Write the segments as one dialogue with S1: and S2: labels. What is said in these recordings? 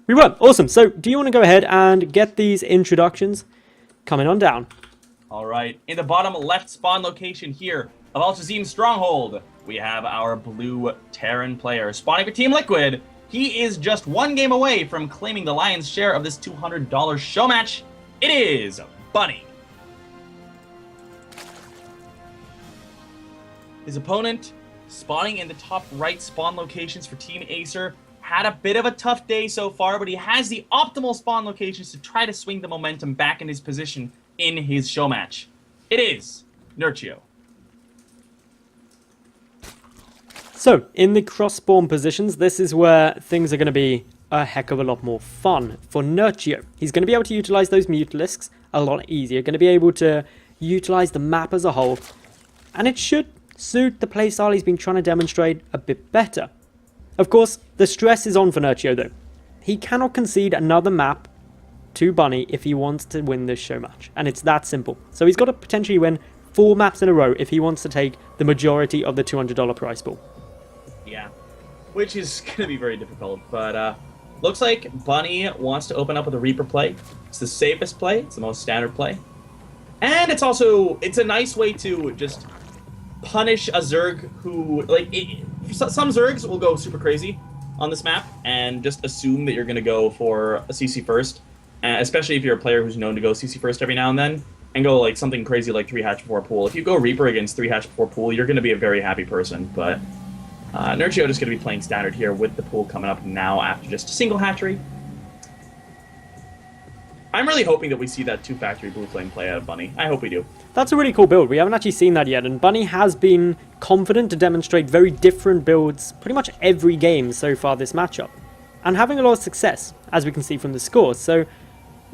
S1: We were. Awesome. So do you want to go ahead and get these introductions coming on down?
S2: All right. In the bottom left spawn location here of Altazim's Stronghold, we have our blue Terran player spawning for Team Liquid. He is just one game away from claiming the lion's share of this $200 show match. It is Bunny. His opponent, spawning in the top right spawn locations for Team Acer, had a bit of a tough day so far, but he has the optimal spawn locations to try to swing the momentum back in his position in his show match. It is Nerchio.
S1: So, in the cross-spawn positions, this is where things are going to be a heck of a lot more fun for Nerchio. He's going to be able to utilize those Mutalisks a lot easier, going to be able to utilize the map as a whole, and it should suit the playstyle he's been trying to demonstrate a bit better. Of course, the stress is on for Nerchio though. He cannot concede another map to Bunny if he wants to win this show match, and it's that simple. So he's got to potentially win 4 maps in a row if he wants to take the majority of the $200 prize pool.
S2: Yeah, which is going to be very difficult, but looks like Bunny wants to open up with a Reaper play. It's the safest play, it's the most standard play, and it's a nice way to just punish a Zerg who, like, some Zergs will go super crazy on this map and just assume that you're going to go for a CC first, especially if you're a player who's known to go CC first every now and then, and go like something crazy like 3 hatch before pool. If you go Reaper against 3 hatch before pool, you're going to be a very happy person, but Nerchio just going to be playing standard here with the pool coming up now after just a single hatchery. I'm really hoping that we see that 2-factory Blue Flame play out of Bunny. I hope we do.
S1: That's a really cool build. We haven't actually seen that yet, and Bunny has been confident to demonstrate very different builds pretty much every game so far this matchup, and having a lot of success, as we can see from the scores. So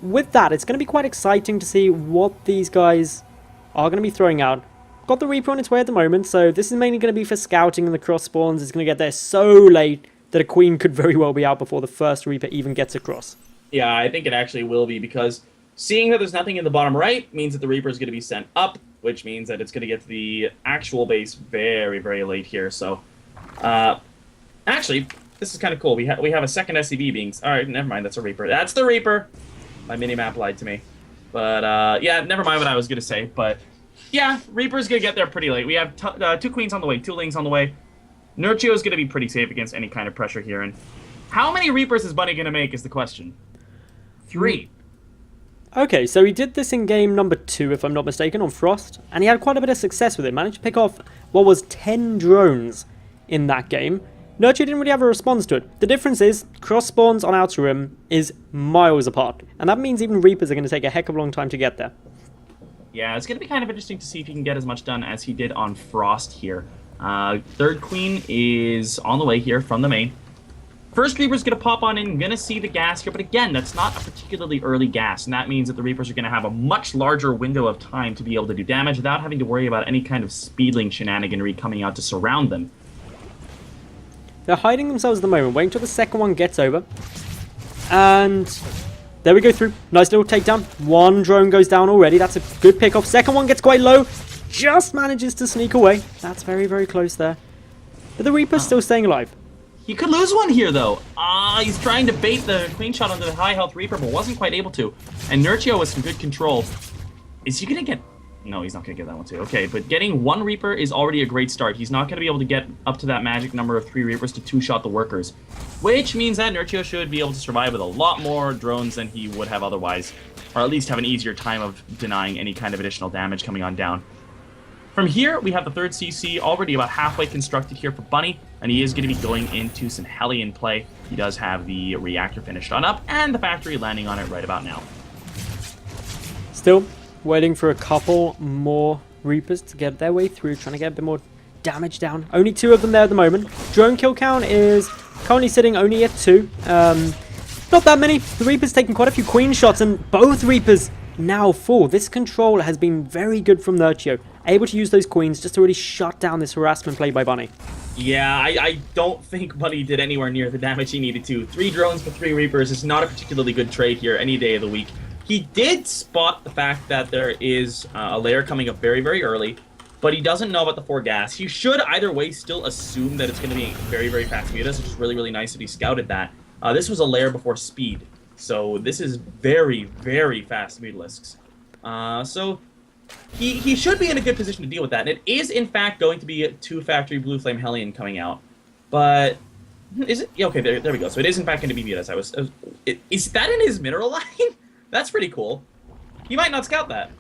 S1: with that, it's going to be quite exciting to see what these guys are going to be throwing out. Got the Reaper on its way at the moment, so this is mainly going to be for scouting, and the cross spawns is going to get there so late that a Queen could very well be out before the first Reaper even gets across. Yeah,
S2: I think it actually will be, because seeing that there's nothing in the bottom right means that the Reaper is going to be sent up, which means that it's going to get to the actual base very, very late here. So, actually, this is kind of cool. We have a second SCV being... Alright, never mind, that's a Reaper. That's the Reaper! My mini-map lied to me. But, yeah, never mind what I was going to say. But, yeah, Reaper's going to get there pretty late. We have 2 Queens on the way, 2 Lings on the way. Nerchio is going to be pretty safe against any kind of pressure here. And how many Reapers is Bunny going to make is the question. 3.
S1: Okay, so he did this in game number 2, if I'm not mistaken, on Frost, and he had quite a bit of success with it. Managed to pick off what was 10 drones in that game. Nerchio didn't really have a response to it. The difference is, cross spawns on Outer Rim is miles apart, and that means even Reapers are going to take a heck of a long time to get there.
S2: Yeah, it's going to be kind of interesting to see if he can get as much done as he did on Frost here. 3rd Queen is on the way here from the main. First Reaper's going to pop on in, going to see the gas here, but again, that's not a particularly early gas, and that means that the Reapers are going to have a much larger window of time to be able to do damage without having to worry about any kind of speedling shenaniganry coming out to surround them.
S1: They're hiding themselves at the moment, waiting until the second one gets over. And there we go through. Nice little takedown. 1 drone goes down already. That's a good pick-off. Second one gets quite low. Just manages to sneak away. That's very, very close there. But the Reaper's still staying alive.
S2: He could lose one here, though. He's trying to bait the Queen shot onto the high-health Reaper, but wasn't quite able to. And Nerchio with some good control. Is he going to get... No, he's not going to get that one, too. Okay, but getting 1 Reaper is already a great start. He's not going to be able to get up to that magic number of 3 Reapers to 2-shot the workers, which means that Nerchio should be able to survive with a lot more drones than he would have otherwise, or at least have an easier time of denying any kind of additional damage coming on down. From here, we have the 3rd CC already about halfway constructed here for Bunny, and he is going to be going into some Hellion play. He does have the reactor finished on up, and the factory landing on it right about now.
S1: Still waiting for a couple more Reapers to get their way through, trying to get a bit more damage down. Only 2 of them there at the moment. Drone kill count is currently sitting only at 2. Not that many. The Reaper's taking quite a few Queen shots, and both Reapers now full. This control has been very good from Nerchio. Able to use those Queens just to really shut down this harassment play by Bunny.
S2: Yeah, I don't think Bunny did anywhere near the damage he needed to. 3 drones for 3 Reapers is not a particularly good trade here any day of the week. He did spot the fact that there is a layer coming up very, very early, but he doesn't know about the 4 gas. He should either way still assume that it's going to be very, very fast mutas, which is really, really nice that he scouted that. This was a layer before speed, so this is very, very fast Mutalisks. So he should be in a good position to deal with that. And it is, in fact, going to be a 2-factory Blue Flame Hellion coming out. But is it? Yeah, okay, there we go. So it is, in fact, going to be Mutas. Is that in his mineral line? That's pretty cool. He might not scout that.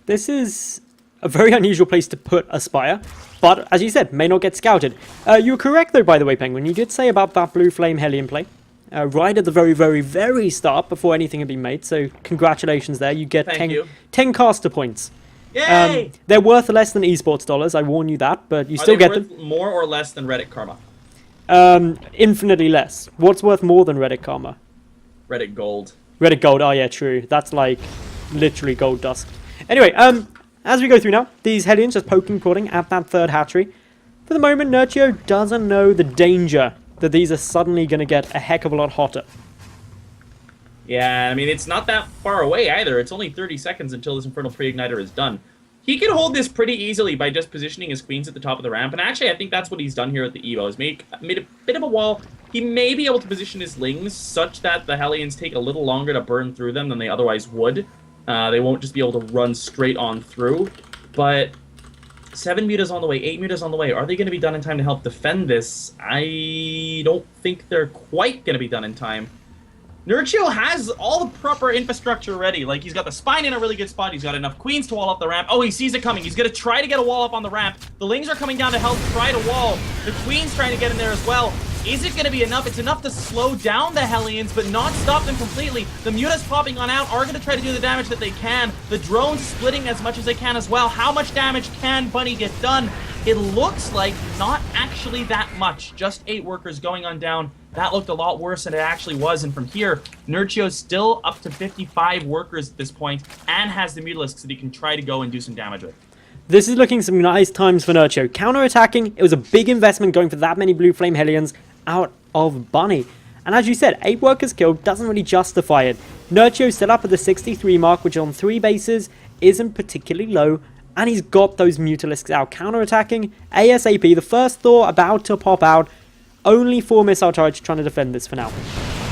S1: This is a very unusual place to put a Spire, but as you said, may not get scouted. You were correct, though, by the way, Penguin. You did say about that Blue Flame Hellion play. Right at the very, very, very start, before anything had been made, so congratulations there. You get 10 caster points.
S2: Yay!
S1: They're worth less than esports dollars, I warn you that, but you still get them.
S2: More or less than Reddit Karma?
S1: Infinitely less. What's worth more than Reddit Karma?
S2: Reddit Gold.
S1: Reddit Gold, oh yeah, true. That's like literally gold dust. Anyway, as we go through now, these Hellions just poking, prodding at that third hatchery. For the moment, Nerchio doesn't know the danger that these are suddenly going to get a heck of a lot hotter.
S2: Yeah, I mean, it's not that far away either. It's only 30 seconds until this Infernal Pre-Igniter is done. He can hold this pretty easily by just positioning his queens at the top of the ramp, and actually I think that's what he's done here at the Evo, is made a bit of a wall. He may be able to position his lings such that the Hellions take a little longer to burn through them than they otherwise would. They won't just be able to run straight on through, but 7 mutas on the way, 8 mutas on the way. Are they going to be done in time to help defend this? I don't think they're quite going to be done in time. Nerchio has all the proper infrastructure ready. Like, he's got the spine in a really good spot. He's got enough queens to wall up the ramp. Oh, he sees it coming. He's going to try to get a wall up on the ramp. The lings are coming down to help try to wall. The queen's trying to get in there as well. Is it going to be enough? It's enough to slow down the Hellions, but not stop them completely. The mutas popping on out are going to try to do the damage that they can. The drones splitting as much as they can as well. How much damage can Bunny get done? It looks like not actually that much. Just 8 workers going on down. That looked a lot worse than it actually was, and from here, Nerchio's still up to 55 workers at this point, and has the Mutalisks that he can try to go and do some damage with.
S1: This is looking some nice times for Nerchio. Counter-attacking, it was a big investment going for that many Blue Flame Hellions out of Bunny. And as you said, 8 workers killed doesn't really justify it. Nerchio's still up at the 63 mark, which on 3 bases isn't particularly low, and he's got those Mutalisks out. Counter-attacking, ASAP, the first Thor about to pop out. Only 4 missile turrets trying to defend this for now.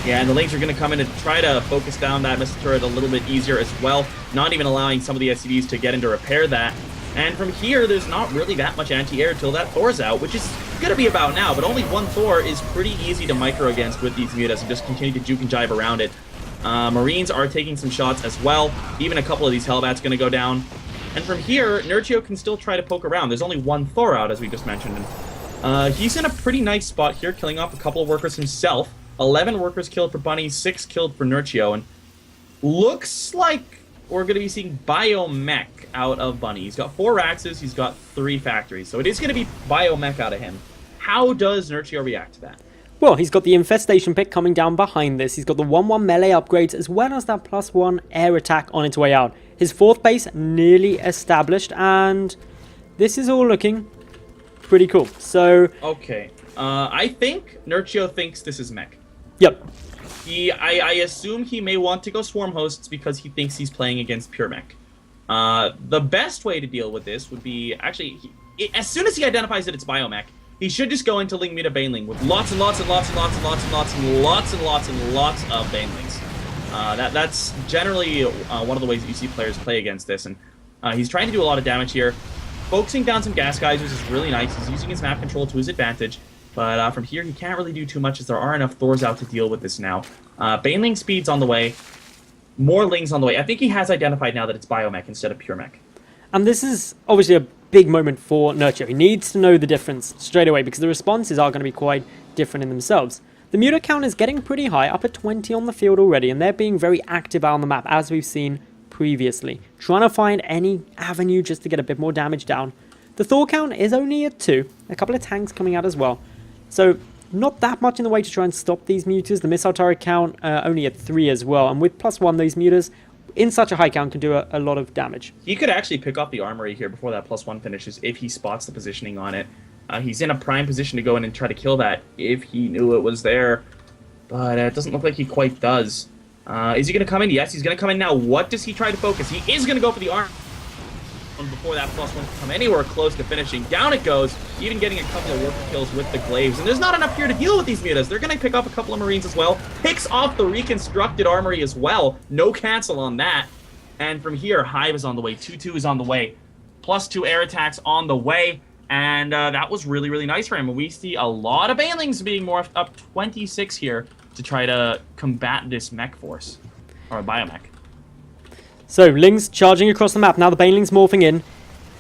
S2: Yeah, and the lings are going to come in and try to focus down that missile turret a little bit easier as well, not even allowing some of the SCVs to get in to repair that. And from here, there's not really that much anti-air until that Thor's out, which is going to be about now, but only 1 Thor is pretty easy to micro against with these mutas and just continue to juke and jive around it. Marines are taking some shots as well. Even a couple of these Hellbats going to go down. And from here, Nerchio can still try to poke around. There's only 1 Thor out, as we just mentioned. He's in a pretty nice spot here, killing off a couple of workers himself. 11 workers killed for Bunny, 6 killed for Nerchio, and looks like we're going to be seeing Biomech out of Bunny. He's got 4 Raxes, he's got 3 factories, so it is going to be Biomech out of him. How does Nerchio react to that?
S1: Well, he's got the Infestation pick coming down behind this. He's got the 1-1 melee upgrades, as well as that +1 air attack on its way out. His 4th base nearly established, and this is all looking pretty cool. So
S2: okay, I think Nerchio thinks this is mech.
S1: Yep.
S2: I assume he may want to go swarm hosts because he thinks he's playing against pure mech. The best way to deal with this would be actually as soon as he identifies that it's biomech, he should just go into Ling Muta Baneling with lots and lots and lots and lots and lots and lots and lots and lots and lots of Banelings. That's generally one of the ways that you see players play against this, and he's trying to do a lot of damage here. Focusing down some gas geysers is really nice. He's using his map control to his advantage, but from here he can't really do too much as there are enough Thors out to deal with this now. Baneling speed's on the way, more Lings on the way. I think he has identified now that it's biomech instead of pure mech.
S1: And this is obviously a big moment for Nerchio. He needs to know the difference straight away because the responses are going to be quite different in themselves. The Muta count is getting pretty high, up at 20 on the field already, and they're being very active out on the map, as we've seen previously, trying to find any avenue just to get a bit more damage down. The Thor count is only at 2, a couple of tanks coming out as well, so not that much in the way to try and stop these mutas. The missile turret count only at 3 as well, and with +1 these mutas in such a high count can do a lot of damage.
S2: He could actually pick off the armory here before that +1 finishes if he spots the positioning on it. He's in a prime position to go in and try to kill that if he knew it was there, but it doesn't look like he quite does. Is he going to come in? Yes, he's going to come in now. What does he try to focus? He is going to go for the arm. before that +1 can come anywhere close to finishing. Down it goes, even getting a couple of worker kills with the glaives. And there's not enough here to deal with these mutas. They're going to pick up a couple of Marines as well. Picks off the reconstructed armory as well. No cancel on that. And from here, Hive is on the way. 2-2 is on the way. +2 air attacks on the way. And that was really, really nice for him. And we see a lot of Banelings being morphed up 26 here to try to combat this mech force. Or biomech.
S1: So, Lings charging across the map. Now the Banelings morphing in.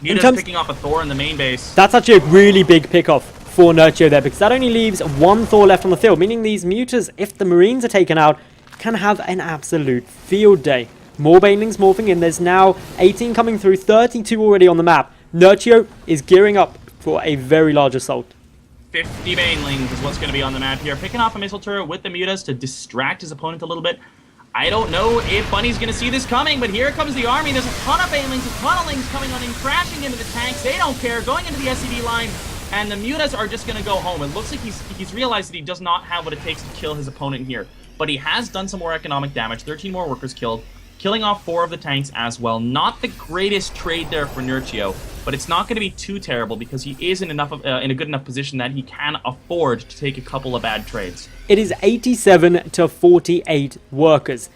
S2: Muta's picking off a Thor in the main base.
S1: That's actually a really big pick-off for Nerchio there, because that only leaves one Thor left on the field, meaning these mutas, if the Marines are taken out, can have an absolute field day. More Banelings morphing in. There's now 18 coming through, 32 already on the map. Nerchio is gearing up for a very large assault.
S2: 50 Banelings is what's going to be on the map here. Picking off a missile turret with the mutas to distract his opponent a little bit. I don't know if Bunny's going to see this coming, but here comes the army. There's a ton of Banelings, a ton of Lings coming on in, crashing into the tanks. They don't care, going into the SCD line, and the mutas are just going to go home. It looks like he's realized that he does not have what it takes to kill his opponent here, but he has done some more economic damage. 13 more workers killed, killing off 4 of the tanks as well. Not the greatest trade there for Nerchio, but it's not going to be too terrible because he is in a good enough position that he can afford to take a couple of bad trades.
S1: It is 87 to 48 workers.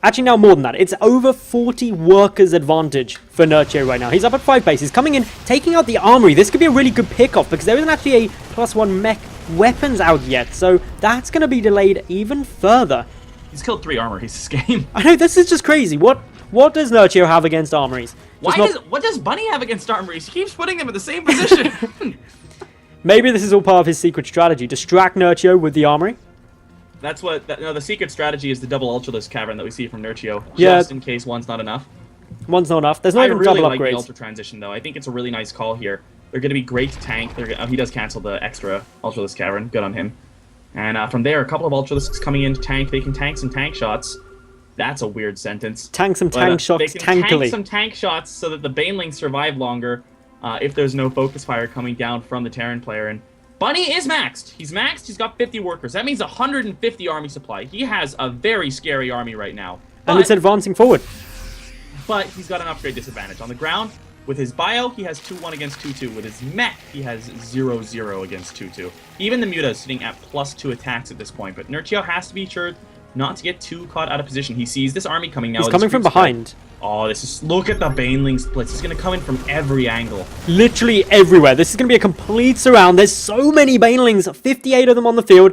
S1: Actually, now more than that. It's over 40 workers advantage for Nerchio right now. He's up at 5 base. He's coming in, taking out the armory. This could be a really good pick-off because there isn't actually a +1 mech weapons out yet. So that's going to be delayed even further.
S2: He's killed 3 armories this game.
S1: I know, this is just crazy. What does Nerchio have against armories?
S2: What does Bunny have against armories? He keeps putting them in the same position.
S1: Maybe this is all part of his secret strategy. Distract Nerchio with the armory.
S2: That's what... No, the secret strategy is the double Ultralisk Cavern that we see from Nerchio.
S1: Yeah.
S2: Just in case one's not enough.
S1: One's not enough. There's no even
S2: really
S1: double
S2: like
S1: upgrades.
S2: the Ultra Transition, though. I think it's a really nice call here. They're going to be great to tank. He does cancel the extra Ultralisk Cavern. Good on him. And from there, a couple of Ultralisks coming in to tank. They can tank some tank shots. That's a weird sentence.
S1: Tank some tank shots
S2: they can
S1: tankily.
S2: Tank some tank shots so that the Banelings survive longer if there's no focus fire coming down from the Terran player. And Bunny is maxed. He's maxed. He's got 50 workers. That means 150 army supply. He has a very scary army right now.
S1: And it's advancing forward.
S2: But he's got an upgrade disadvantage. On the ground, with his bio, he has 2-1 against 2-2. With his mech, he has 0-0 against 2-2. Even the Muta is sitting at +2 attacks at this point. But Nerchio has to be sure not to get too caught out of position. He sees this army coming now.
S1: He's coming from behind.
S2: Oh, look at the Baneling splits. He's going to come in from every angle.
S1: Literally everywhere. This is going to be a complete surround. There's so many Banelings, 58 of them on the field.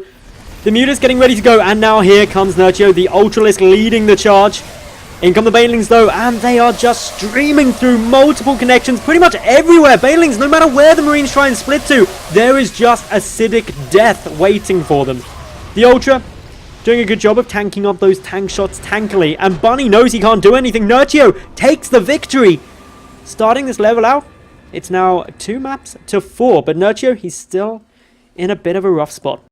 S1: The Muta's getting ready to go, and now here comes Nerchio, the Ultralisk leading the charge. In come the Banelings though, and they are just streaming through multiple connections pretty much everywhere. Banelings, no matter where the Marines try and split to, there is just acidic death waiting for them. The Ultra doing a good job of tanking up those tank shots tankily, and Bunny knows he can't do anything. Nerchio takes the victory. Starting this level out, it's now 2 maps to 4, but Nerchio, he's still in a bit of a rough spot.